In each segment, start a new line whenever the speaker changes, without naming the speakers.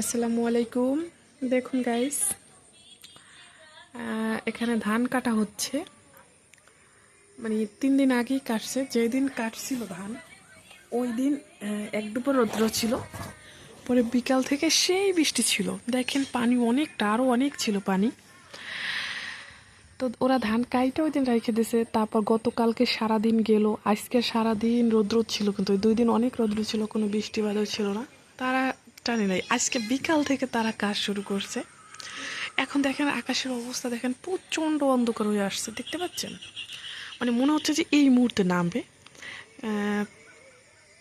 আসসালামু আলাইকুম। দেখুন গাইস, এখানে ধান কাটা হচ্ছে। মানে 3 দিন আগেই কাটছে। যেদিন কাটছিল ধান ওই দিন এক দুপুর রৌদ্র ছিল, পরে বিকাল থেকে সেই বৃষ্টি ছিল। দেখেন পানি অনেকটা, আরও অনেক ছিল পানি। তো ওরা ধান কাইটা ওই দিন রেখে দিয়েছে। তারপর গতকালকে সারাদিন গেল, আজকে সারাদিন রৌদ্র ছিল, কিন্তু ওই 2 দিন অনেক রৌদ্র ছিল, কোনো বৃষ্টি বাদল ছিল না। তারা টানে নাই, আজকে বিকাল থেকে তারা কাজ শুরু করছে। এখন দেখেন আকাশের অবস্থা, দেখেন প্রচণ্ড অন্ধকার হয়ে আসছে, দেখতে পাচ্ছেন? মানে মনে হচ্ছে যে এই মুহূর্তে নামবে।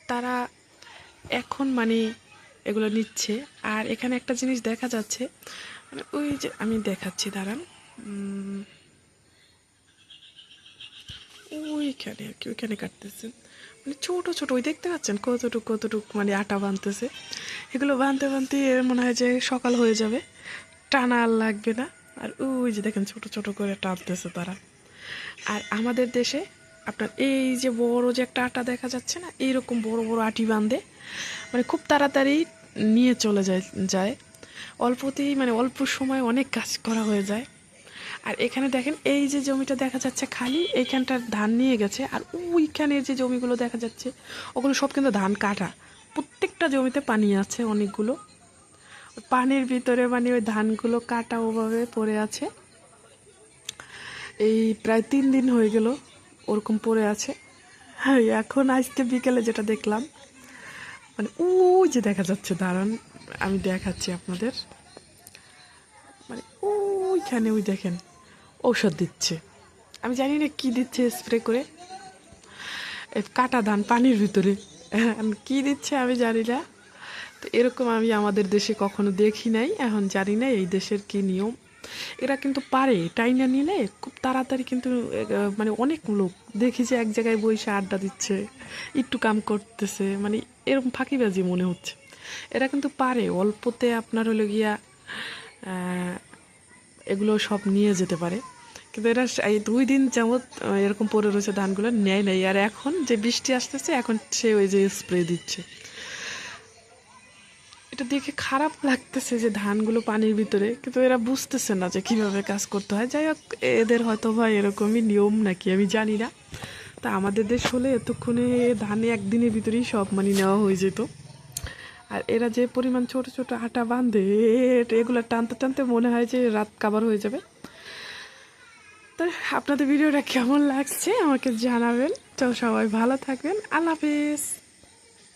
তারা এখন মানে এগুলো নিচ্ছে। আর এখানে একটা জিনিস দেখা যাচ্ছে, মানে ওই যে আমি দেখাচ্ছি, দাঁড়ান। ওইখানে আর কি, ওইখানে কাটতেছেন। মানে ছোট ছোট, ওই দেখতে পাচ্ছেন কতটুক কতটুক মানে আটা বানতেছে। এগুলো বানতে বানতে মনে হয় যে সকাল হয়ে যাবে, টানা আর লাগবে না। আর ওই যে দেখেন ছোট ছোট করে টানতেছে তারা। আর আমাদের দেশে আপনার এই যে বড় যে একটা আটা দেখা যাচ্ছে না, এইরকম বড় বড় আটি বাঁধে, মানে খুব তাড়াতাড়ি নিয়ে চলে যায় অল্পতেই, মানে অল্প সময় অনেক কাজ করা হয়ে যায়। আর এখানে দেখেন এই যে জমিটা দেখা যাচ্ছে খালি, এইখানটার ধান নিয়ে গেছে। আর ওইখানের যে জমিগুলো দেখা যাচ্ছে ওগুলো সব কিন্তু ধান কাটা। প্রত্যেকটা জমিতে পানি আছে অনেকগুলো, পানির ভিতরে মানে ওই ধানগুলো কাটা ওভাবে পড়ে আছে। এই প্রায় 3 দিন হয়ে গেল ওরকম পড়ে আছে। হ্যাঁ, এখন আজকে বিকেলে যেটা দেখলাম, মানে ওই যে দেখা যাচ্ছে, দাঁড়ান আমি দেখাচ্ছি আপনাদের। মানে ওইখানে ওই দেখেন ঔষধ দিচ্ছে, আমি জানি না কি দিচ্ছে, স্প্রে করে এই কাটা ধান পানির ভিতরে কি দিচ্ছে আমি জানি না। তো এরকম আমি আমাদের দেশে কখনো দেখি নাই, এখন জানি না এই দেশের কি নিয়ম। এরা কিন্তু পারে টাইনা নিলে খুব তাড়াতাড়ি, কিন্তু মানে অনেক লোক দেখি যে এক জায়গায় বসে আড্ডা দিচ্ছে, একটু কাম করতেছে, মানে এরকম ফাঁকিবাজি মনে হচ্ছে। এরা কিন্তু পারে অল্পতে আপনার হলো গিয়া এগুলো সব নিয়ে যেতে পারে। কিন্তু এরা এই 2 দিন যাবৎ এরকম পড়ে রয়েছে, ধানগুলো নেয় নাই। আর এখন যে বৃষ্টি আসতেছে, এখন সে ওই যে স্প্রে দিচ্ছে। এটা দেখে খারাপ লাগতেছে যে ধানগুলো পানির ভিতরে, কিন্তু এরা বুঝতেছে না যে কিভাবে কাজ করতে হয়। যাই হোক, এদের হয়তো বা এরকমই নিয়ম নাকি, আমি জানি না। তা আমাদের দেশ হলে এতক্ষণে ধানে একদিনের ভিতরেই সব মানে নেওয়া হয়ে যেত। আর এরা যে পরিমাণ ছোট ছোট আটা বাঁধে, এগুলো টানতে টানতে মনে হয় যে রাত কাবার হয়ে যাবে। তো আপনাদের ভিডিওটা কেমন লাগছে আমাকে জানাবেন। তো সবাই ভালো থাকবেন, আল্লাহ হাফেজ।